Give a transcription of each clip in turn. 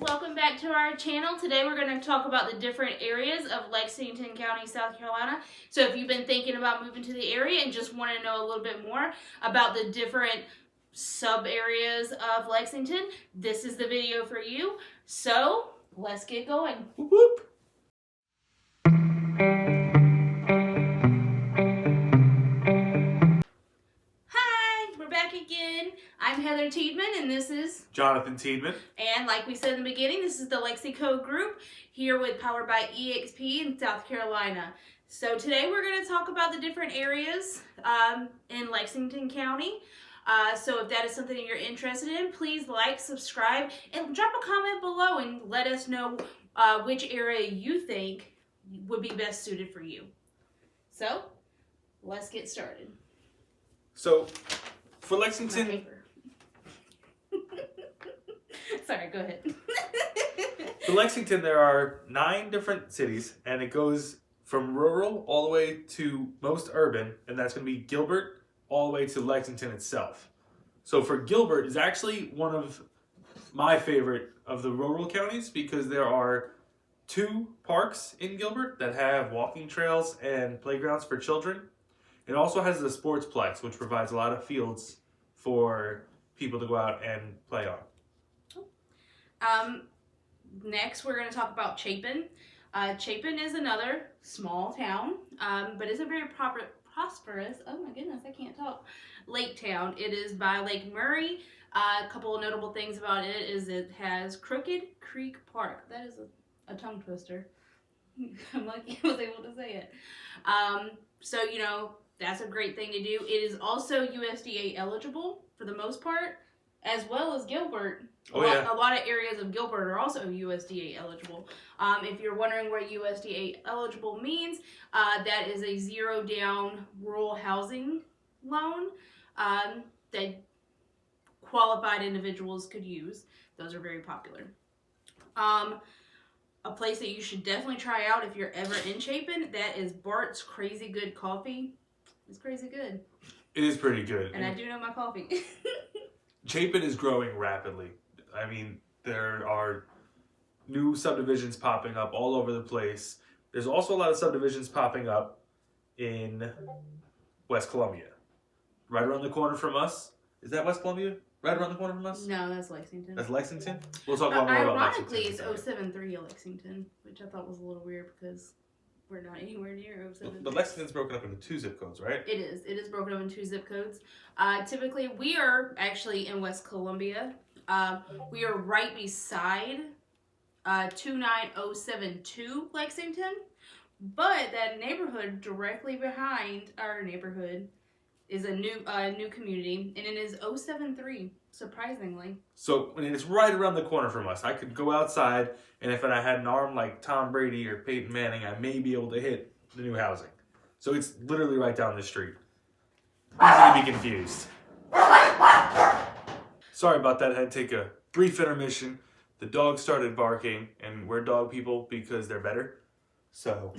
welcome back to our channel. Today we're going to talk about the different areas of Lexington County, South Carolina. So if you've been thinking about moving to the area and just want to know a little bit more about the different sub areas of Lexington, this is the video for you. So let's get going. Whoop, whoop. Hi, we're back again. I'm Heather.tiedman and this is Jonathan.tiedman. And like we said in the beginning, this is the Lexico group here with powered by EXP in South Carolina. So today we're going to talk about the different areas in Lexington County. So if that is something that you're interested in, please like, subscribe, and drop a comment below and let us know which area you think would be best suited for you. So let's get started. So for Lexington, sorry, go ahead. for Lexington, there are 9 different cities, and it goes from rural all the way to most urban, and that's going to be Gilbert all the way to Lexington itself. So for Gilbert is actually one of my favorite of the rural counties because there are 2 parks in Gilbert that have walking trails and playgrounds for children. It also has the sportsplex, which provides a lot of fields for people to go out and play on. Next, we're going to talk about Chapin. Chapin is another small town, but it's a very prosperous, oh my goodness, I can't talk, lake town. It is by Lake Murray. A couple of notable things about it is it has Crooked Creek Park. That is a tongue twister. I'm lucky I was able to say it. So, you know, that's a great thing to do. It is also USDA eligible for the most part, as well as Gilbert. A lot of areas of Gilbert are also USDA eligible. If you're wondering what USDA eligible means, that is a zero-down rural housing loan that qualified individuals could use. Those are very popular. A place that you should definitely try out if you're ever in Chapin, that is Bart's Crazy Good Coffee. It's crazy good. It is pretty good. And I do know my coffee. Chapin is growing rapidly. I mean, there are new subdivisions popping up all over the place. There's also a lot of subdivisions popping up in West Columbia. Right around the corner from us. Is that West Columbia? Right around the corner from us? No, that's Lexington. That's Lexington? We'll talk about more about Lexington. Ironically, it's 073 Lexington, which I thought was a little weird because we're not anywhere near 073. But Lexington's broken up into 2 zip codes, right? It is. It is broken up into 2 zip codes. Typically, we are actually in West Columbia. We are right beside 29072 Lexington, but that neighborhood directly behind our neighborhood is a new community, and it is 073, surprisingly. So it's right around the corner from us. I could go outside, and if I had an arm like Tom Brady or Peyton Manning, I may be able to hit the new housing. So it's literally right down the street. Easy to be confused. Sorry about that. I had to take a brief intermission. The dog started barking, and we're dog people because they're better. So.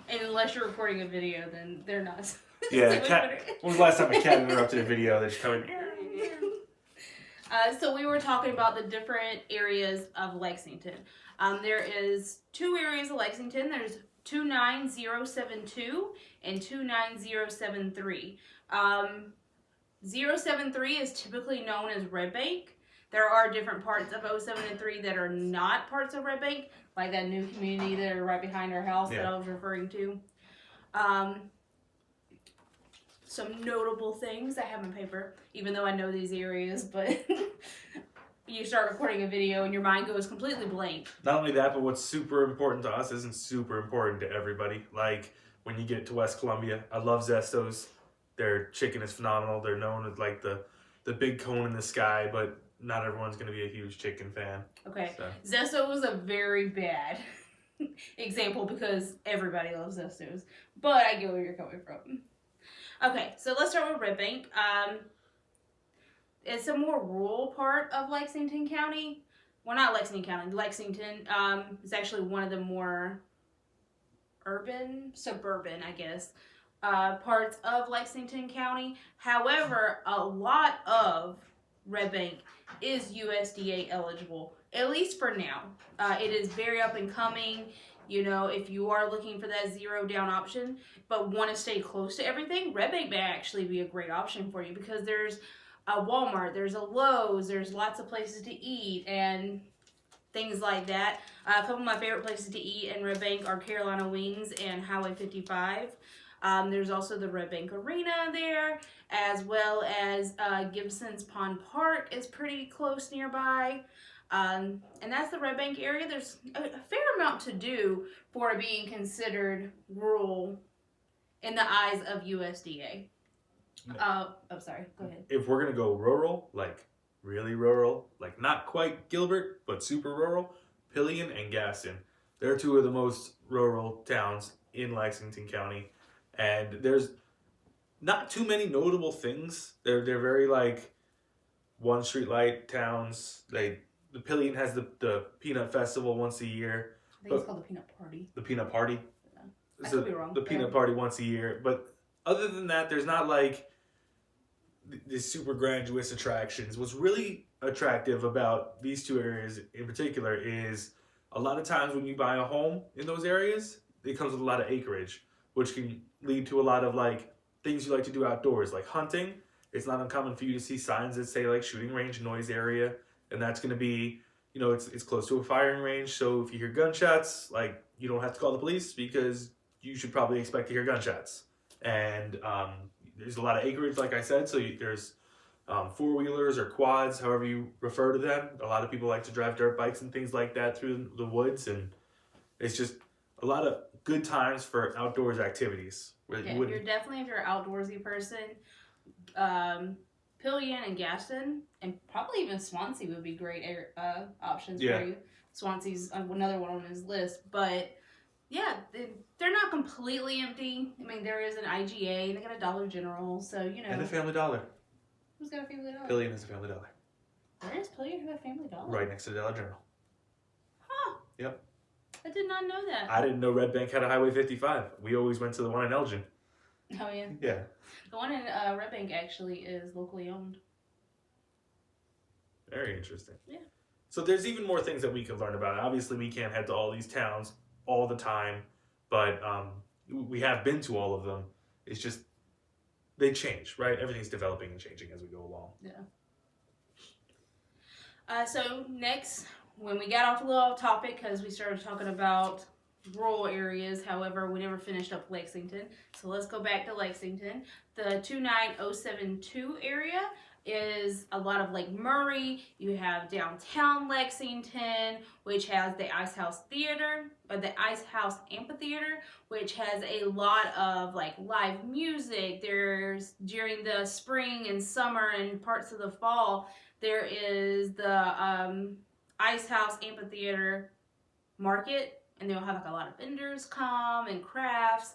And unless you're recording a video, then they're not. Yeah, cat. When was the last time a cat interrupted a video? They just come in. So we were talking about the different areas of Lexington. There is 2 areas of Lexington. There's 29072 and 29073. 073 is typically known as Red Bank. There are different parts of 073 that are not parts of Red Bank, like that new community that are right behind our house that I was referring to. Some notable things I have on paper, even though I know these areas, but you start recording a video and your mind goes completely blank. Not only that, but what's super important to us isn't super important to everybody. Like when you get to West Columbia, I love Zesto's. Their chicken is phenomenal. They're known as like the big cone in the sky, but not everyone's going to be a huge chicken fan. Okay. So. Zesto was a very bad example because everybody loves Zesto's, but I get where you're coming from. Okay, so let's start with Red Bank. It's a more rural part of Lexington County. Well, not Lexington County. Lexington is actually one of the more suburban, I guess, parts of Lexington County. However, a lot of Red Bank is USDA eligible, at least for now. It is very up and coming. You know, if you are looking for that zero down option, but want to stay close to everything, Red Bank may actually be a great option for you because there's a Walmart, there's a Lowe's, there's lots of places to eat and things like that. A couple of my favorite places to eat in Red Bank are Carolina Wings and Highway 55. There's also the Red Bank Arena there, as well as Gibson's Pond Park is pretty close nearby. And that's the Red Bank area. There's a fair amount to do for being considered rural in the eyes of USDA. Sorry, go ahead. If we're going to go rural, like really rural, like not quite Gilbert, but super rural, Pillion and Gaston. They're two of the most rural towns in Lexington County. And there's not too many notable things. They're very like one street light towns. The Pillion has the Peanut Festival once a year. I think it's called the Peanut Party. The Peanut Party? Yeah. I could be wrong. The Peanut Party once a year. But other than that, there's not like these super grandiose attractions. What's really attractive about these two areas in particular is a lot of times when you buy a home in those areas, it comes with a lot of acreage, which can lead to a lot of like things you like to do outdoors, like hunting. It's not uncommon for you to see signs that say like shooting range, noise area, and that's going to be, you know, it's close to a firing range. So if you hear gunshots, like you don't have to call the police because you should probably expect to hear gunshots. And there's a lot of acreage, like I said. So there's four-wheelers or quads, however you refer to them. A lot of people like to drive dirt bikes and things like that through the woods, and it's just a lot of good times for outdoors activities. Yeah, you're definitely, if you're an outdoorsy person, Pillion and Gaston, and probably even Swansea would be great options for you. Swansea's another one on his list, but yeah, they're not completely empty. I mean, there is an IGA, and they got a Dollar General, so you know. And a Family Dollar. Who's got a Family Dollar? Pillion has a Family Dollar. Where is Pillion have a Family Dollar? Right next to the Dollar General. Huh. Yep. I did not know that. I didn't know Red Bank had a Highway 55. We always went to the one in Elgin. Oh, yeah? Yeah. The one in Red Bank actually is locally owned. Very interesting. Yeah. So there's even more things that we could learn about. Obviously, we can't head to all these towns all the time, but we have been to all of them. It's just, they change, right? Everything's developing and changing as we go along. Yeah. So next, when we got off a little off topic, because we started talking about rural areas, however, we never finished up Lexington. So let's go back to Lexington. The 29072 area is a lot of Lake Murray. You have downtown Lexington, which has the Ice House Theater, or the Ice House Amphitheater, which has a lot of like live music. There's, during the spring and summer and parts of the fall, there is the Ice House Amphitheater market, and they'll have like a lot of vendors come and crafts.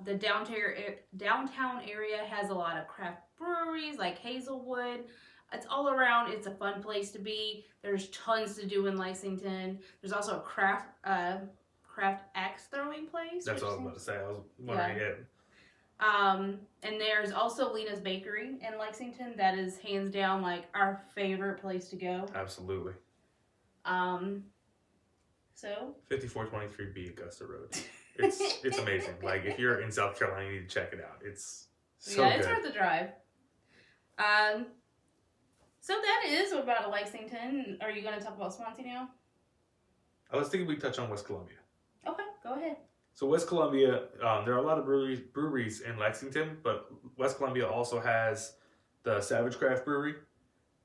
The downtown area has a lot of craft breweries like Hazelwood. It's all around. It's a fun place to be. There's tons to do in Lexington. There's also a craft axe throwing place. That's what I was about to say. I was wondering it. And there's also Lena's Bakery in Lexington. That is hands down like our favorite place to go. Absolutely. So 5423B Augusta Road. It's amazing. Like if you're in South Carolina, you need to check it out. It's so good. It's worth the drive. So that is about Lexington. Are you going to talk about Swansea now? I was thinking we'd touch on West Columbia. Okay, go ahead. So West Columbia, there are a lot of breweries in Lexington, but West Columbia also has the Savage Craft Brewery,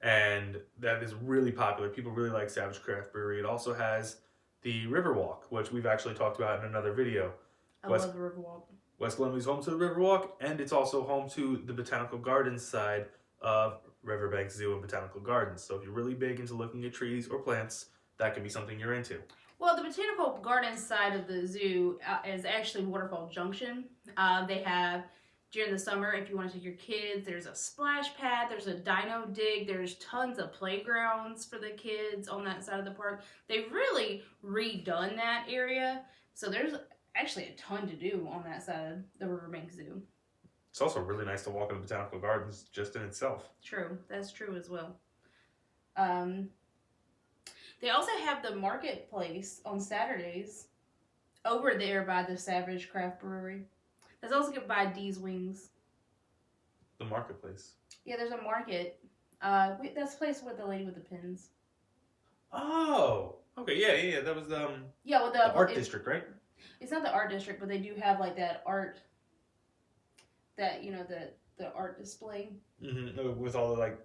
and that is really popular. People really like Savage Craft Brewery. It also has the Riverwalk, which we've actually talked about in another video. I love the Riverwalk. West Columbia is home to the Riverwalk, and it's also home to the Botanical Gardens side of Riverbank Zoo and Botanical Gardens. So if you're really big into looking at trees or plants, that could be something you're into. Well, the Botanical Gardens side of the zoo is actually Waterfall Junction. They have, during the summer, if you want to take your kids, there's a splash pad, there's a dino dig, there's tons of playgrounds for the kids on that side of the park. They've really redone that area, so there's actually a ton to do on that side of the Riverbank Zoo. It's also really nice to walk in the Botanical Gardens just in itself. True, that's true as well. They also have the marketplace on Saturdays over there by the Savage Craft Brewery. That's also good by D's Wings. The marketplace. Yeah, there's a market. That's the place with the lady with the pins. Oh, okay, yeah. That was with the art district, right? It's not the art district, but they do have like that art. That the art display. Mm-hmm. With all the like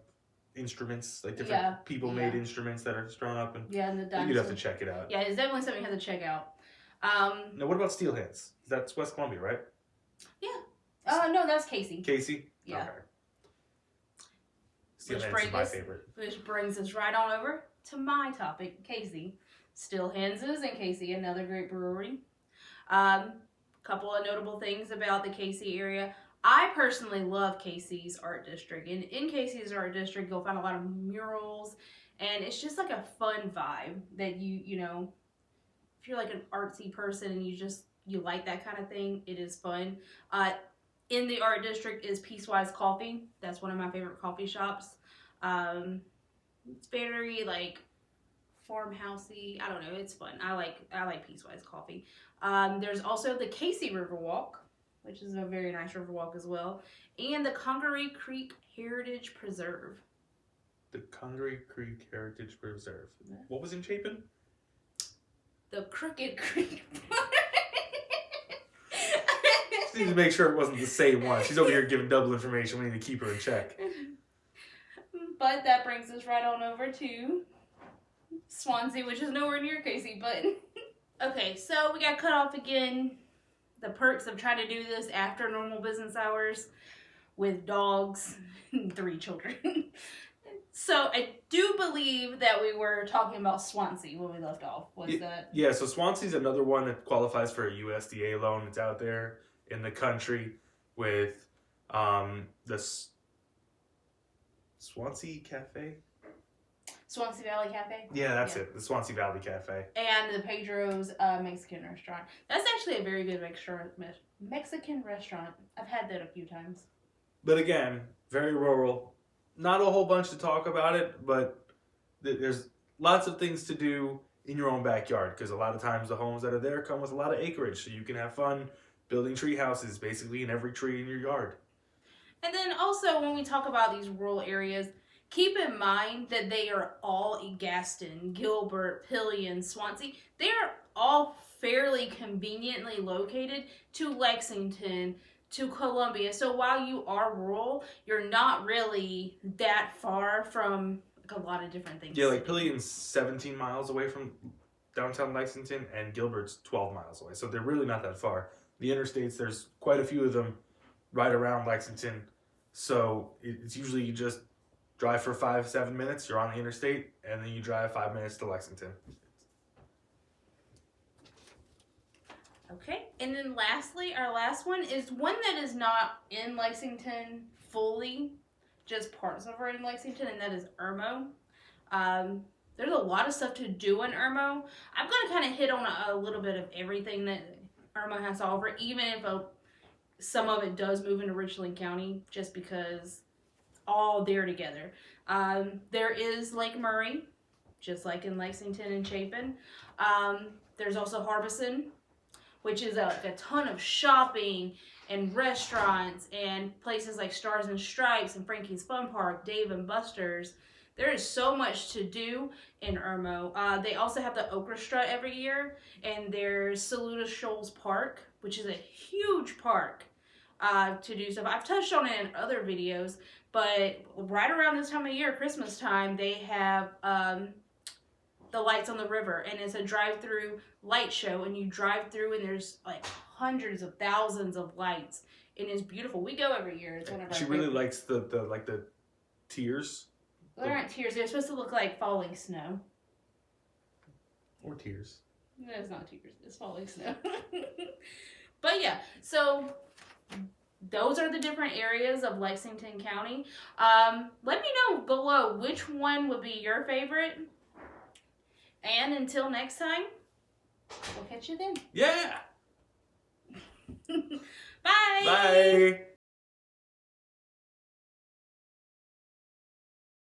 instruments, like different people-made instruments that are strung up, and and the dinosaurs. You'd have to check it out. Yeah, it's definitely something you have to check out. Now, what about Steel Hands? That's West Columbia, right? Yeah. No, that's Casey. Casey? Yeah. Okay. Steel Hands is my favorite. Which brings us right on over to my topic, Casey. Steel Hands is in Casey, another great brewery. Couple of notable things about the Casey area. I personally love Casey's Art District. And in Casey's Art District, you'll find a lot of murals. And it's just like a fun vibe that you know, if you're like an artsy person and you like that kind of thing, it is fun. In the Art District is Peacewise Coffee. That's one of my favorite coffee shops. It's very like farmhousey. I don't know. It's fun. I like Peacewise Coffee. There's also the Casey Riverwalk, which is a very nice riverwalk as well, and the Congaree Creek Heritage Preserve. The Congaree Creek Heritage Preserve. Yeah. What was in Chapin? The Crooked Creek. Just need to make sure it wasn't the same one. She's over here giving double information. We need to keep her in check. But that brings us right on over to Swansea, which is nowhere near Casey, but... Okay, so we got cut off again. The perks of trying to do this after normal business hours with dogs and 3 children. So I do believe that we were talking about Swansea when we left off. Yeah, so Swansea's another one that qualifies for a USDA loan. It's out there in the country with the Swansea Cafe. Swansea Valley Cafe? Yeah, that's it. The Swansea Valley Cafe. And the Pedro's Mexican restaurant. That's actually a very good Mexican restaurant. I've had that a few times. But again, very rural. Not a whole bunch to talk about it, but there's lots of things to do in your own backyard, because a lot of times the homes that are there come with a lot of acreage, so you can have fun building tree houses basically in every tree in your yard. And then also when we talk about these rural areas, keep in mind that they are all in Gaston, Gilbert, Pillion, Swansea. They are all fairly conveniently located to Lexington, to Columbia. So while you are rural, you're not really that far from like a lot of different things. Yeah, like Pillion's 17 miles away from downtown Lexington, and Gilbert's 12 miles away. So they're really not that far. The interstates, there's quite a few of them right around Lexington. So it's usually you just drive for 5-7 minutes, you're on the interstate, and then you drive 5 minutes to Lexington. Okay, and then lastly, our last one is one that is not in Lexington fully, just parts of it in Lexington, and that is Irmo. There's a lot of stuff to do in Irmo. I'm going to kind of hit on a little bit of everything that Irmo has to offer, even if some of it does move into Richland County, just because it's all there together. There is Lake Murray, just like in Lexington and Chapin. There's also Harbison, which is a ton of shopping and restaurants and places like Stars and Stripes and Frankie's Fun Park, Dave and Buster's. There is so much to do in Irmo. They also have the Okra Strut every year, and there's Saluda Shoals Park, which is a huge park to do stuff. I've touched on it in other videos, but right around this time of year, Christmas time, they have the Lights on the River, and it's a drive-through light show, and you drive through and there's like hundreds of thousands of lights, and it's beautiful. We go every year. It's one of our She really likes the tears. Well, they aren't tears. They're supposed to look like falling snow. Or tears. No, it's not tears. It's falling snow. But yeah, so those are the different areas of Lexington County. Let me know below which one would be your favorite. And until next time, we'll catch you then. Yeah! Bye! Bye!